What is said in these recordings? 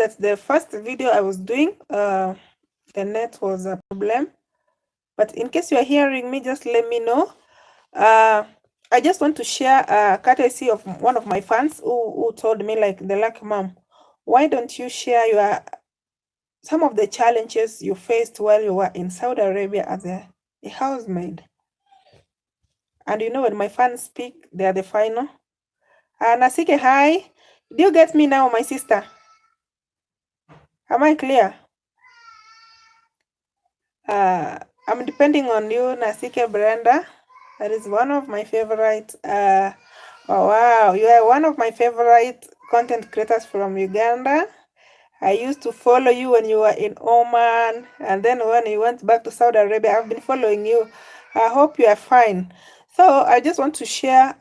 that the first video I was doing, the net was a problem. But in case you are hearing me, just let me know. I just want to share a courtesy of one of my fans who told me, like, the lucky mom, why don't you share some of the challenges you faced while you were in Saudi Arabia as a housemaid? And you know, when my fans speak, they are the final. Nasike, hi. Do you get me now, my sister? Am I clear? I'm depending on you, Nasike Brenda. That is one of my favorite. Oh, wow, you are one of my favorite content creators from Uganda. I used to follow you when you were in Oman, and then when you went back to Saudi Arabia, I've been following you. I hope you are fine. So I just want to share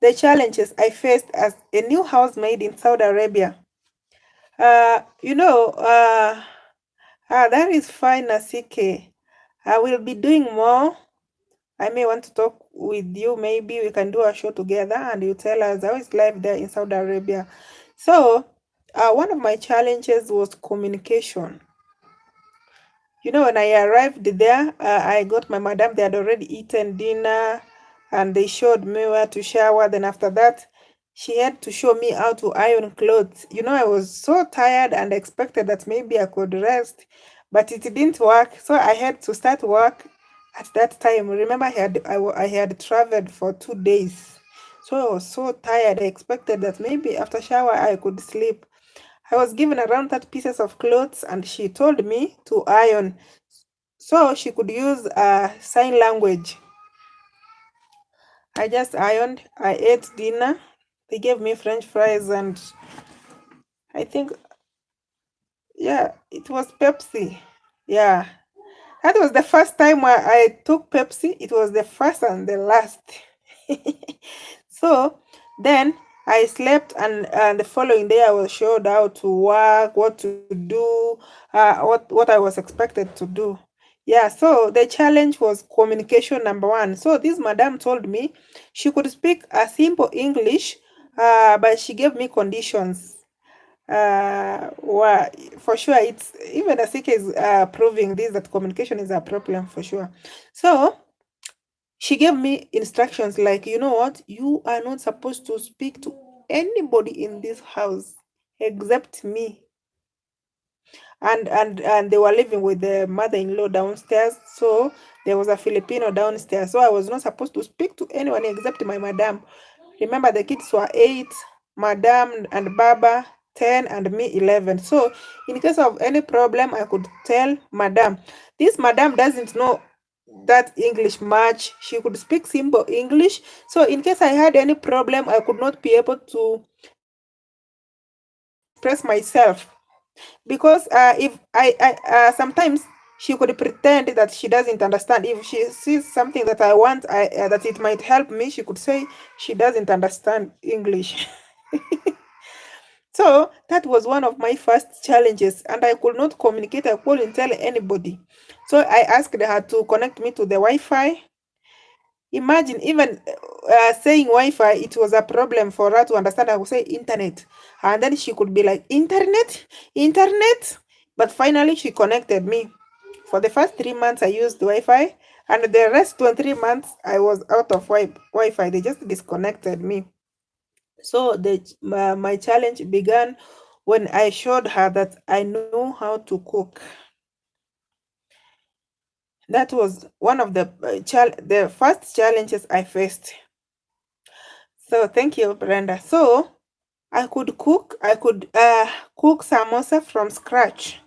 the challenges I faced as a new housemaid in Saudi Arabia. You know, that is fine, Nasike. I will be doing more. I may want to talk with you. Maybe we can do a show together and you tell us how is life there in Saudi Arabia. So, one of my challenges was communication. You know, when I arrived there, I got my madam. They had already eaten dinner and they showed me where to shower. Then after that, she had to show me how to iron clothes. You know, I was so tired and expected that maybe I could rest, but it didn't work. So I had to start work at that time. Remember, I had traveled for 2 days. So I was so tired. I expected that maybe after shower I could sleep. I was given around 30 pieces of clothes and she told me to iron so she could use sign language. I just ironed. I ate dinner. They gave me French fries and I think, yeah, it was Pepsi. Yeah. That was the first time where I took Pepsi. It was the first and the last. So then I slept and the following day I was showed how to work, what to do, what I was expected to do. Yeah, so the challenge was communication number one. So this madam told me she could speak a simple English, but she gave me conditions. Well, for sure, it's even the sick is proving this, that communication is a problem for sure. So she gave me instructions like, you know what, you are not supposed to speak to anybody in this house except me. And they were living with the mother-in-law downstairs, so there was a Filipino downstairs, so I was not supposed to speak to anyone except my madam. Remember, the kids were 8, madam and baba 10, and me 11. So in case of any problem, I could tell madam. This madam doesn't know that English much. She could speak simple English, so in case I had any problem, I could not be able to express myself. Because if I sometimes she could pretend that she doesn't understand. If she sees something that I want, that it might help me, she could say she doesn't understand English. So that was one of my first challenges, and I could not communicate. I couldn't tell anybody. So I asked her to connect me to the Wi-Fi. Imagine, even saying Wi-Fi, it was a problem for her to understand. I would say internet, and then she could be like, internet, internet. But finally, she connected me. For the first 3 months, I used Wi-Fi, and the rest 23 months, I was out of Wi-Fi. They just disconnected me. So my challenge began when I showed her that I know how to cook. That was one of the first challenges I faced. So thank you, Brenda. So I could cook. I could cook samosa from scratch.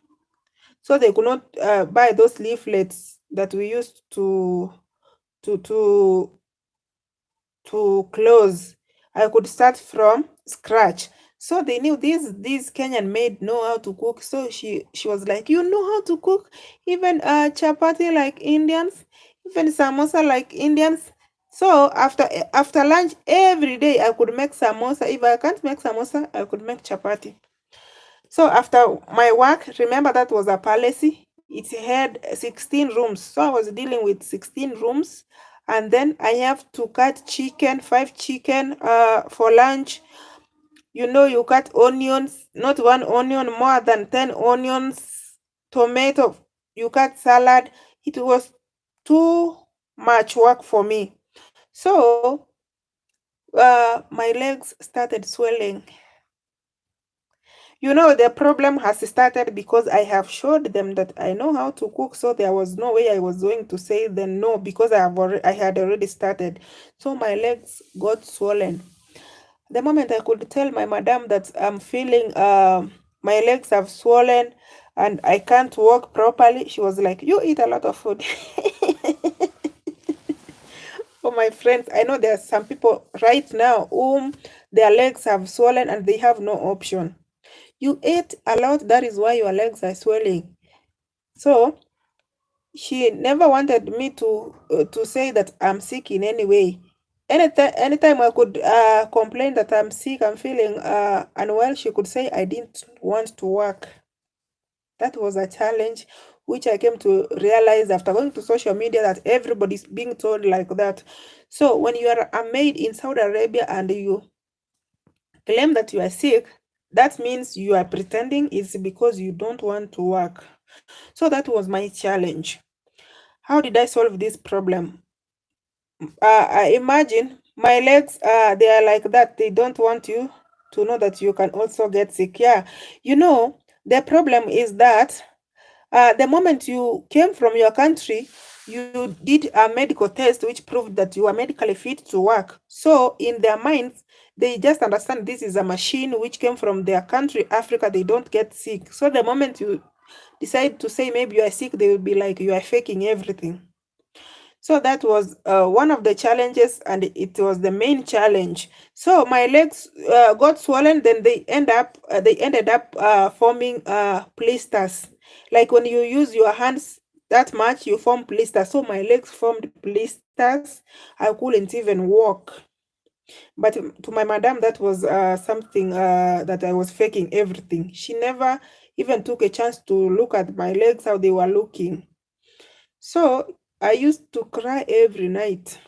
So they could not buy those leaflets that we used to to to close. I could start from scratch. So they knew these Kenyan maid know how to cook. So she was like, you know how to cook even chapati like Indians, even samosa like Indians. So after lunch every day I could make samosa. If I can't make samosa, I could make chapati. So after my work, remember that was a palace. It had 16 rooms. So I was dealing with 16 rooms. And then I have to cut chicken, 5 chicken for lunch. You cut onions, not one onion, more than 10 onions, tomato, you cut salad. It was too much work for me. So my legs started swelling. The problem has started because I have showed them that I know how to cook, so there was no way I was going to say then no, because I had already started. So my legs got swollen. The moment I could tell my madam that I'm feeling my legs have swollen and I can't walk properly, she was like, "You eat a lot of food." For my friends, I know there are some people right now whom their legs have swollen and they have no option. You ate a lot, that is why your legs are swelling. So she never wanted me to say that I'm sick in any way. Anytime I could complain that I'm sick, I'm feeling unwell, she could say I didn't want to work. That was a challenge which I came to realize after going to social media that everybody's being told like that. So when you are a maid in Saudi Arabia and you claim that you are sick, that means you are pretending it's because you don't want to work. So that was my challenge. How did I solve this problem? I imagine my legs, they are like that. They don't want you to know that you can also get sick. Yeah, the problem is that the moment you came from your country, you did a medical test which proved that you are medically fit to work. So in their minds, they just understand this is a machine which came from their country, Africa. They don't get sick. So the moment you decide to say maybe you are sick, they will be like you are faking everything. So that was one of the challenges, and it was the main challenge. So my legs got swollen. Then they ended up forming blisters. Like when you use your hands that much, you form blisters. So my legs formed blisters. I couldn't even walk. But to my madam, that was something that I was faking everything. She never even took a chance to look at my legs, how they were looking. So I used to cry every night.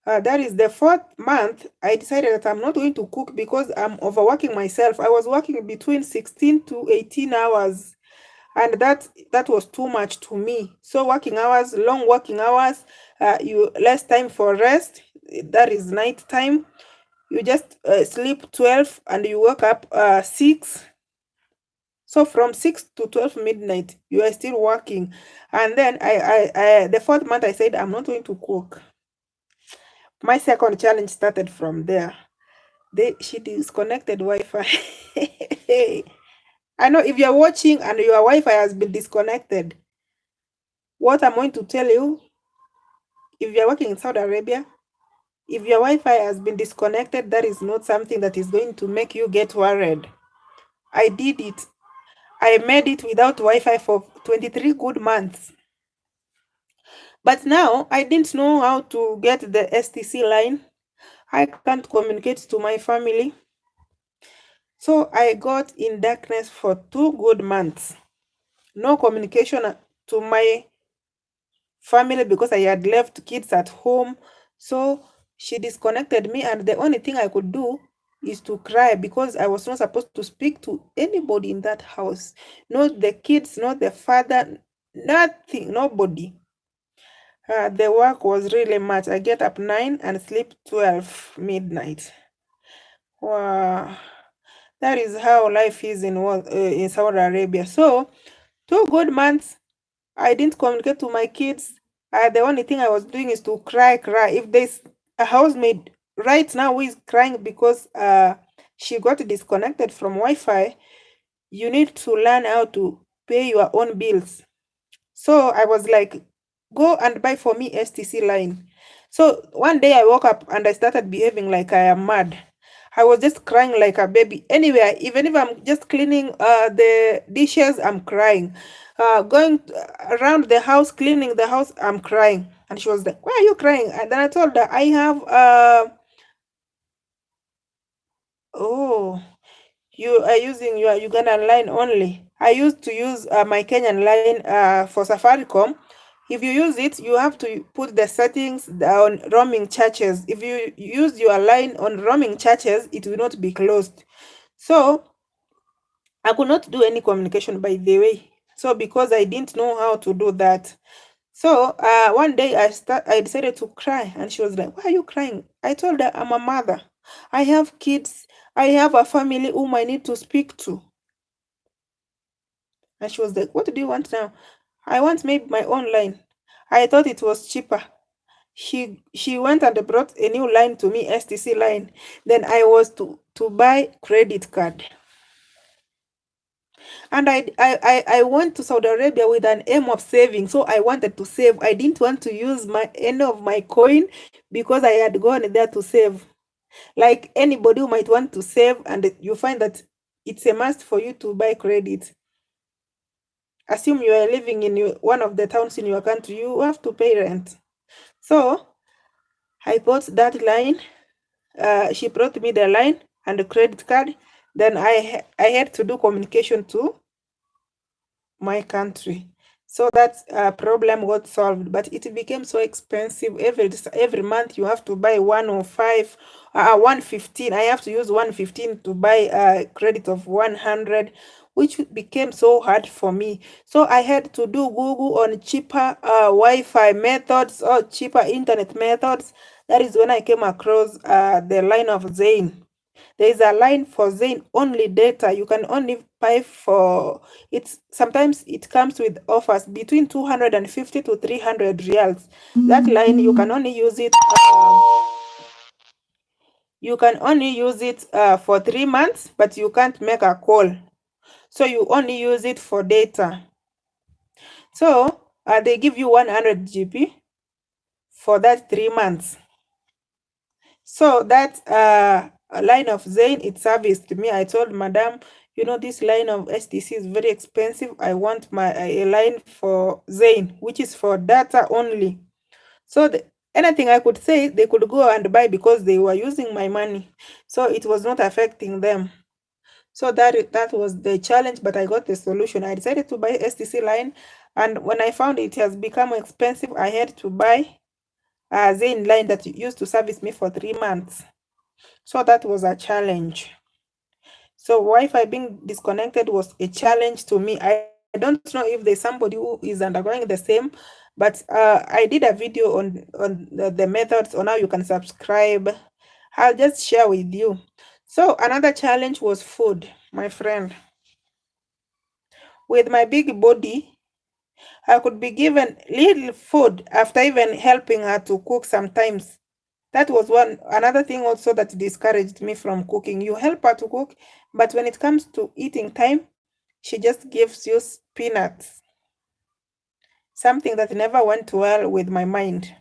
That is the fourth month. I decided that I'm not going to cook because I'm overworking myself. I was working between 16 to 18 hours, and that was too much to me. So working hours, long working hours, you less time for rest. That is night time. You just sleep 12 and you wake up 6. So from 6 to 12 midnight, you are still working. And then the fourth month, I said, I'm not going to cook. My second challenge started from there. She disconnected Wi-Fi. I know if you're watching and your Wi-Fi has been disconnected, what I'm going to tell you, if you're working in Saudi Arabia, if your Wi-Fi has been disconnected, that is not something that is going to make you get worried. I did it. I made it without Wi-Fi for 23 good months. But now I didn't know how to get the STC line. I can't communicate to my family. So I got in darkness for 2 good months. No communication to my family because I had left kids at home. So she disconnected me, and the only thing I could do is to cry because I was not supposed to speak to anybody in that house. Not the kids, not the father, nothing, nobody. The work was really much. I get up 9 and sleep 12 midnight. Wow. That is how life is in Saudi Arabia. So 2 good months, I didn't communicate to my kids. The only thing I was doing is to cry. If there's a housemaid right now who is crying because she got disconnected from Wi-Fi, you need to learn how to pay your own bills. So I was like, go and buy for me STC line. So one day I woke up and I started behaving like I am mad. I was just crying like a baby. Anywhere, even if I'm just cleaning the dishes, I'm crying. Going around the house, cleaning the house, I'm crying. And she was like, why are you crying? And then I told her, I have, oh, you are using your Ugandan line only. I used to use my Kenyan line for Safaricom. If you use it, you have to put the settings on roaming churches. If you use your line on roaming churches, it will not be closed. So I could not do any communication, by the way. So because I didn't know how to do that. So one day I decided to cry, and she was like, "Why are you crying?" I told her, "I'm a mother. I have kids. I have a family whom I need to speak to." And she was like, "What do you want now?" "I want maybe my own line." I thought it was cheaper. She went and brought a new line to me, STC line. Then I was to buy credit card. And I went to Saudi Arabia with an aim of saving. So I wanted to save. I didn't want to use any of my coin because I had gone there to save. Like anybody who might want to save, and you find that it's a must for you to buy credit. Assume you are living in one of the towns in your country, you have to pay rent. So I bought that line. She brought me the line and the credit card. Then I had to do communication to my country. So that problem got solved, but it became so expensive. Every month you have to buy 105, 115. I have to use 115 to buy a credit of 100, which became so hard for me. So I had to do Google on cheaper Wi-Fi methods or cheaper internet methods. That is when I came across the line of Zain. There is a line for Zain only data. You can only buy for it. Sometimes it comes with offers between 250 to 300 reals. That line you can only use it. You can only use it for 3 months, but you can't make a call. So you only use it for data. So they give you 100 GB for that 3 months. So that line of Zain, it serviced me. I told Madam, this line of STC is very expensive. I want a line for Zain, which is for data only. So anything I could say, they could go and buy because they were using my money. So it was not affecting them. So that was the challenge, but I got the solution. I decided to buy STC line, and when I found it has become expensive, I had to buy Zain line that used to service me for 3 months. So that was a challenge. So Wi-Fi being disconnected was a challenge to me. I don't know if there's somebody who is undergoing the same, but I did a video on the methods on how you can subscribe. I'll just share with you. So another challenge was food, my friend. With my big body, I could be given little food after even helping her to cook sometimes. That was another thing also that discouraged me from cooking. You help her to cook, but when it comes to eating time, she just gives you peanuts. Something that never went well with my mind.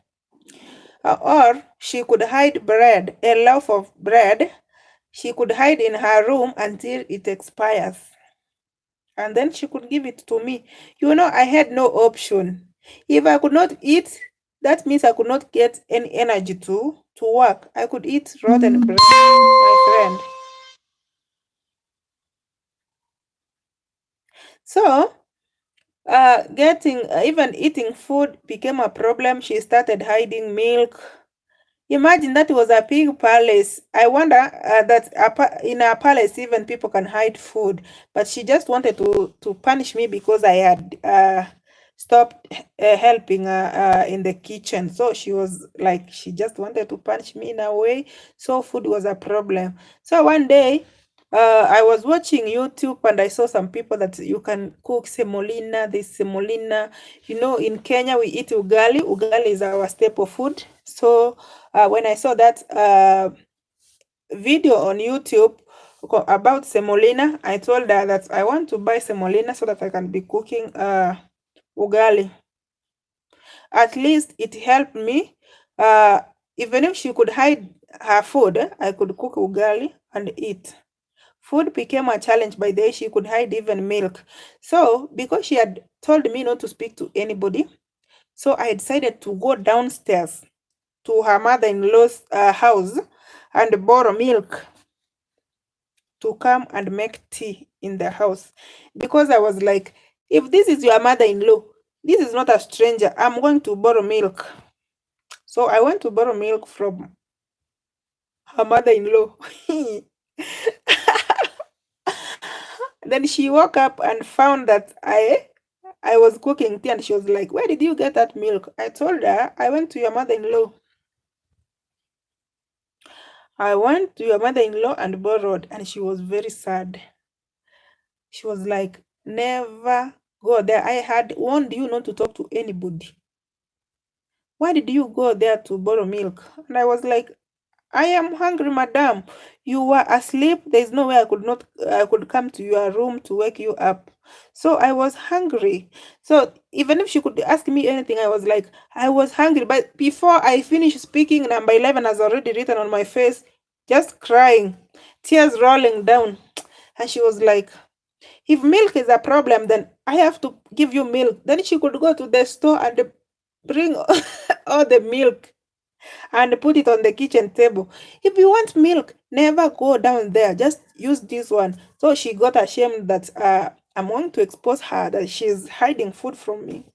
Or she could hide bread, a loaf of bread. She could hide in her room until it expires. And then she could give it to me. I had no option. If I could not eat, that means I could not get any energy to work. I could eat rotten bread, my friend. So, even eating food became a problem. She started hiding milk. Imagine that was a pig palace. I wonder that in a palace even people can hide food. But she just wanted to punish me because I had stopped helping in the kitchen. So she was like, she just wanted to punish me in a way. So food was a problem. So one day, I was watching YouTube and I saw some people that you can cook semolina, this semolina. In Kenya, we eat ugali. Ugali is our staple food. So when I saw that video on YouTube about semolina, I told her that I want to buy semolina so that I can be cooking ugali. At least it helped me. Even if she could hide her food, I could cook ugali and eat. Food became a challenge by the way. She could hide even milk. So because she had told me not to speak to anybody, so I decided to go downstairs to her mother-in-law's house and borrow milk to come and make tea in the house. Because I was like, if this is your mother-in-law, this is not a stranger. I'm going to borrow milk. So I went to borrow milk from her mother-in-law. Then she woke up and found that I was cooking tea, and she was like, "Where did you get that milk?" I told her, "I went to your mother-in-law. I went to your mother-in-law and borrowed." And she was very sad. She was like, "Never go there. I had warned you not to talk to anybody. Why did you go there to borrow milk?" And I was like, "I am hungry, madam. You were asleep. There's no way I could come to your room to wake you up. So I was hungry." So even if she could ask me anything, I was like, "I was hungry." But before I finish speaking, number 11 has already written on my face, just crying, tears rolling down. And she was like, "If milk is a problem, then I have to give you milk." Then she could go to the store and bring all the milk and put it on the kitchen table. "If you want milk, never go down there. Just use this one." So she got ashamed that I'm going to expose her that she's hiding food from me.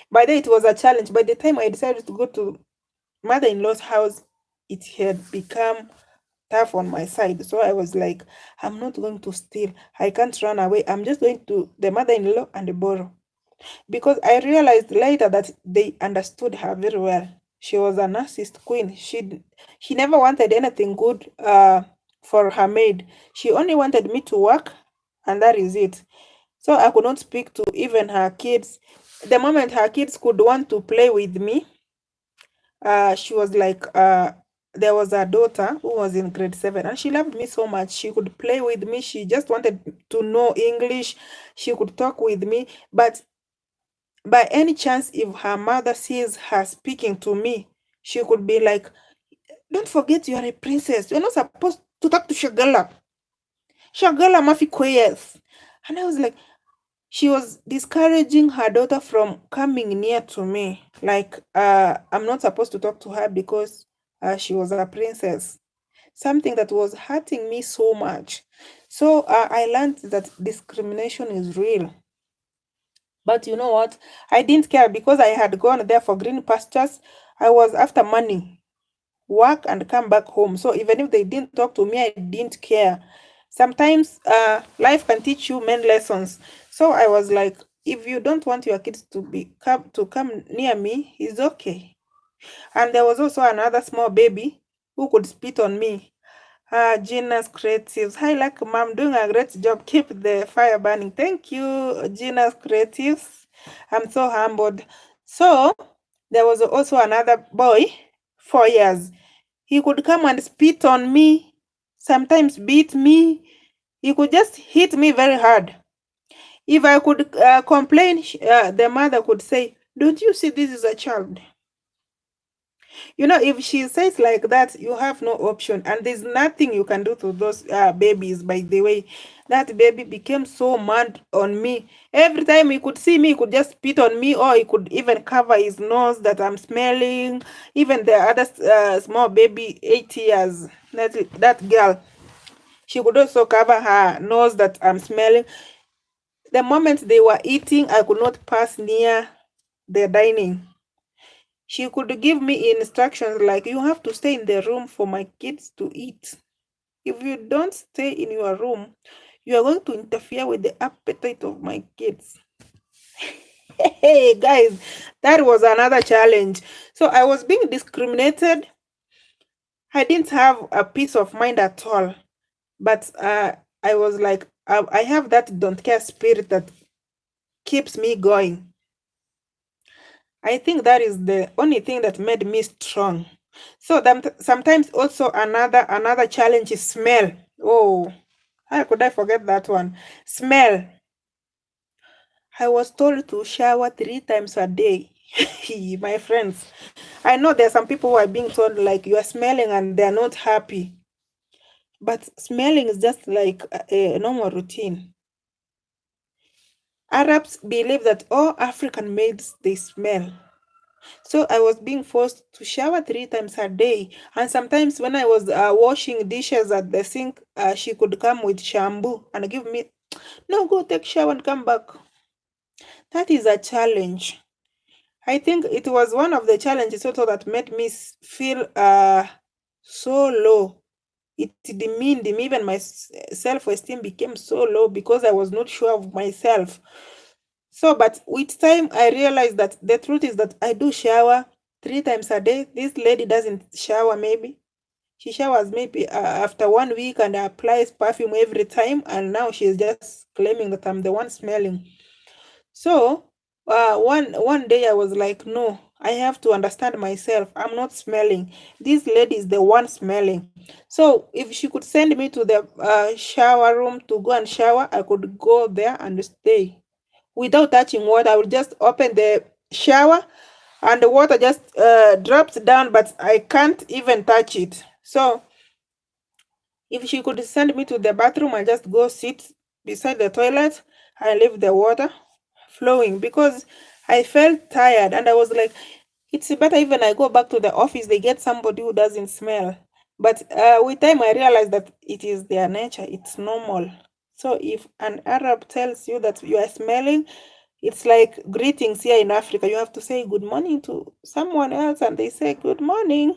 By then, it was a challenge. By the time I decided to go to mother-in-law's house, it had become tough on my side. So I was like, I'm not going to steal. I can't run away. I'm just going to the mother-in-law and borrow. Because I realized later that they understood her very well. She was a narcissist queen. She never wanted anything good for her maid. She only wanted me to work, and that is it. So I could not speak to even her kids. The moment her kids could want to play with me, she was like, there was a daughter who was in grade 7, and she loved me so much. She could play with me. She just wanted to know English. She could talk with me. But by any chance, if her mother sees her speaking to me, she could be like, "Don't forget you are a princess. You're not supposed to talk to Shagala. Shagala mafi quiet." And I was like, she was discouraging her daughter from coming near to me. Like, I'm not supposed to talk to her because she was a princess. Something that was hurting me so much. So I learned that discrimination is real. But you know what? I didn't care because I had gone there for green pastures. I was after money, work, and come back home. So even if they didn't talk to me, I didn't care. Sometimes life can teach you many lessons. So I was like, if you don't want your kids to come near me, it's okay. And there was also another small baby who could spit on me. Genius Creatives. Hi, like mom, doing a great job. Keep the fire burning. Thank you, Genius Creatives. I'm so humbled. So there was also another boy, 4 years. He could come and spit on me, sometimes beat me. He could just hit me very hard. If I could complain, the mother could say, "Don't you see this is a child?" You know, if she says like that, you have no option, and there's nothing you can do to those babies. By the way, that baby became so mad on me. Every time he could see me, he could just spit on me, or he could even cover his nose that I'm smelling. Even the other small baby, 8 years, that girl, she could also cover her nose that I'm smelling. The moment they were eating, I could not pass near the dining. She could give me instructions like, "You have to stay in the room for my kids to eat. If you don't stay in your room, you are going to interfere with the appetite of my kids." Hey, guys, that was another challenge. So I was being discriminated. I didn't have a peace of mind at all. But I was like, I have that don't care spirit that keeps me going. I think that is the only thing that made me strong. So sometimes also another challenge is smell. Oh, how could I forget that one? Smell. I was told to shower 3 times a day. My friends, I know there are some people who are being told like you are smelling and they are not happy. But smelling is just like a normal routine. Arabs believe that all African maids they smell. So I was being forced to shower 3 times a day. And sometimes when I was washing dishes at the sink, she could come with shampoo and give me, "No, go take shower and come back." That is a challenge. I think it was one of the challenges also that made me feel so low. It demeaned me. Even my self-esteem became so low because I was not sure of myself. So, but with time, I realized that the truth is that I do shower 3 times a day. This lady doesn't shower, maybe. She showers maybe after 1 week and applies perfume every time. And now she's just claiming that I'm the one smelling. So, one day I was like, no, I have to understand myself. I'm not smelling. This lady is the one smelling. So, if she could send me to the shower room to go and shower, I could go there and stay without touching water. I would just open the shower and the water just drops down, but I can't even touch it. So if she could send me to the bathroom, I just go sit beside the toilet and leave the water flowing because I felt tired and I was like, it's better even I go back to the office, they get somebody who doesn't smell. But with time, I realized that it is their nature, it's normal. So if an Arab tells you that you are smelling, it's like greetings here in Africa. You have to say good morning to someone else and they say good morning.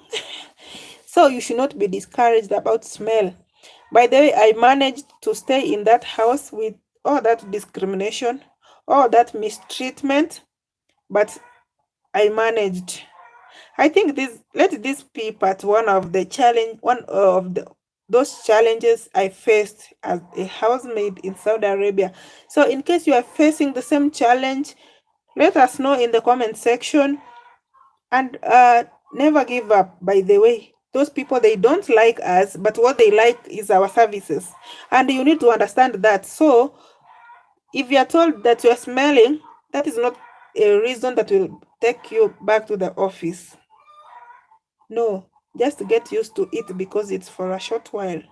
So you should not be discouraged about smell. By the way, I managed to stay in that house with all that discrimination, all that mistreatment, but I managed. I think let this be part one of those challenges I faced as a housemaid in Saudi Arabia. So in case you are facing the same challenge, let us know in the comment section and never give up. By the way, those people, they don't like us, but what they like is our services. And you need to understand that. So if you are told that you are smelling, that is not a reason that will take you back to the office. No, just get used to it because it's for a short while.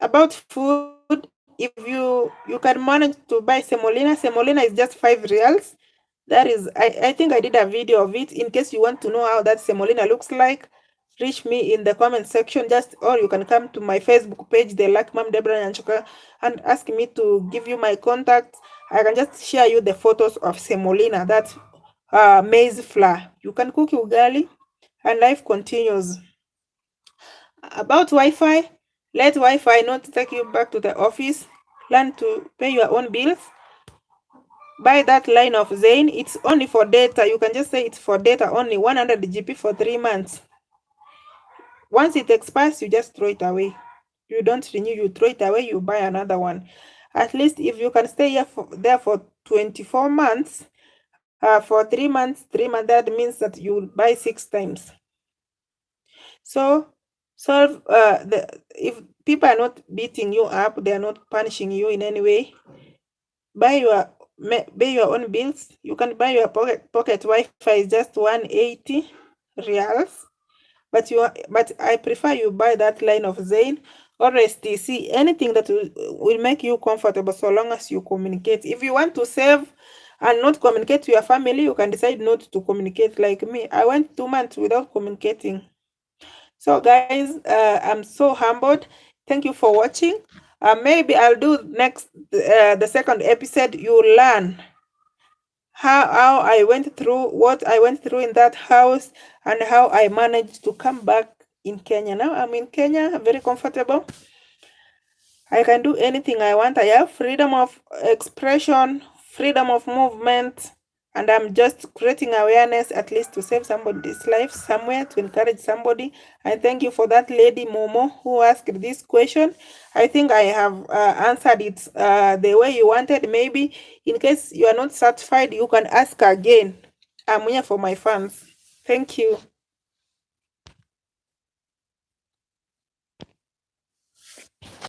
About food, if you can manage to buy semolina is just 5 reals. That is, I think I did a video of it. In case you want to know how that semolina looks like, reach me in the comment section, or you can come to my Facebook page, theluckymomdebranyanchoka, and ask me to give you my contact. I can just share you the photos of semolina, that maize flour. You can cook ugali and life continues. About Wi-Fi, let Wi-Fi not take you back to the office. Learn to pay your own bills. Buy that line of Zain. It's only for data. You can just say it's for data only, 100 GB for 3 months. Once it expires, you just throw it away. You don't renew, you throw it away, you buy another one. At least if you can stay there for 24 months, for 3 months, that means that you buy 6 times. So if people are not beating you up, they are not punishing you in any way, pay your own bills. You can buy your pocket Wi-Fi is just 180 reals. But I prefer you buy that line of Zain or STC, anything that will make you comfortable so long as you communicate. If you want to save and not communicate to your family, you can decide not to communicate. Like me, I went 2 months without communicating. So guys, I'm so humbled. Thank you for watching. Maybe I'll do next the second episode. You learn how I went through, what I went through in that house, and how I managed to come back in Kenya. Now I'm in Kenya, I'm very comfortable. I can do anything I want. I have freedom of expression, freedom of movement, and I'm just creating awareness, at least to save somebody's life somewhere, to encourage somebody. And thank you for that lady Momo who asked this question. I think I have answered it the way you wanted. Maybe in case you are not satisfied, you can ask again. I'm here for my fans. Thank you.